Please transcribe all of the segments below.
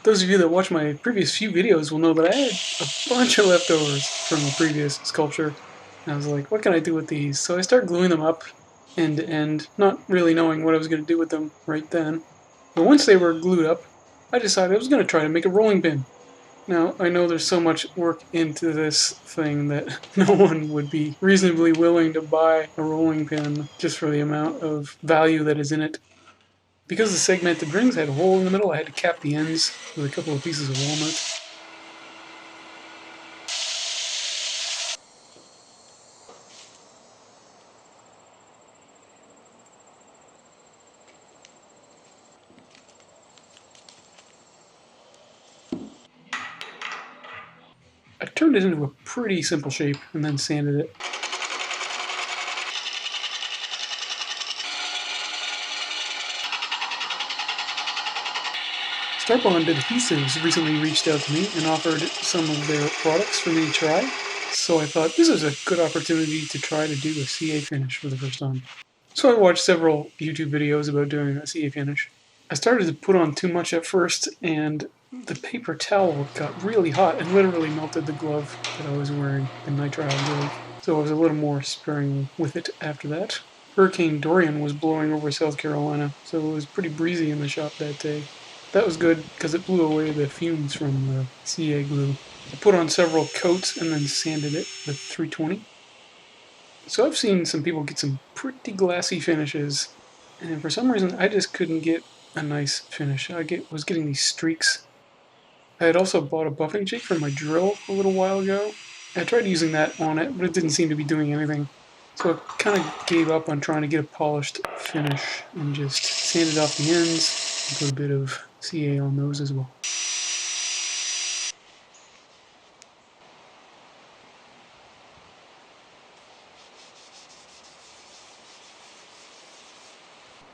Those of you that watch my previous few videos will know that I had a bunch of leftovers from a previous sculpture. And I was like, what can I do with these? So I started gluing them up end to end, not really knowing what I was going to do with them right then. But once they were glued up, I decided I was going to try to make a rolling pin. Now, I know there's so much work into this thing that no one would be reasonably willing to buy a rolling pin just for the amount of value that is in it. Because the segmented rings had a hole in the middle, I had to cap the ends with a couple of pieces of walnut. I turned it into a pretty simple shape and then sanded it. Starbond Adhesives recently reached out to me and offered some of their products for me to try. So I thought this is a good opportunity to try to do a CA finish for the first time. So I watched several YouTube videos about doing a CA finish. I started to put on too much at first, and the paper towel got really hot and literally melted the glove that I was wearing, the nitrile glove. So I was a little more sparing with it after that. Hurricane Dorian was blowing over South Carolina, so it was pretty breezy in the shop that day. That was good because it blew away the fumes from the CA glue. I put on several coats and then sanded it with 320. So I've seen some people get some pretty glassy finishes, and for some reason I just couldn't get a nice finish. Was getting these streaks. I had also bought a buffing jig for my drill a little while ago. I tried using that on it, but it didn't seem to be doing anything. So I kind of gave up on trying to get a polished finish and just sanded off the ends and put a bit of CA on those as well.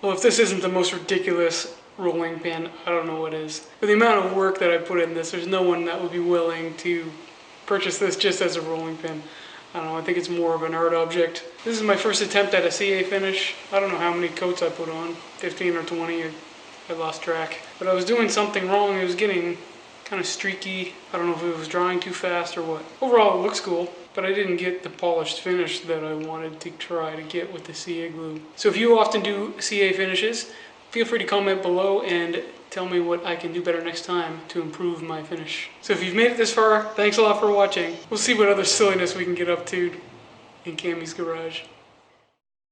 Well, if this isn't the most ridiculous rolling pin, I don't know what is. For the amount of work that I put in this, there's no one that would be willing to purchase this just as a rolling pin. I don't know, I think it's more of an art object. This is my first attempt at a CA finish. I don't know how many coats I put on, 15 or 20, I lost track. But I was doing something wrong, it was getting kind of streaky. I don't know if it was drying too fast or what. Overall it looks cool, but I didn't get the polished finish that I wanted to try to get with the CA glue. So if you often do CA finishes, feel free to comment below and tell me what I can do better next time to improve my finish. So if you've made it this far, thanks a lot for watching. We'll see what other silliness we can get up to in Cammy's garage.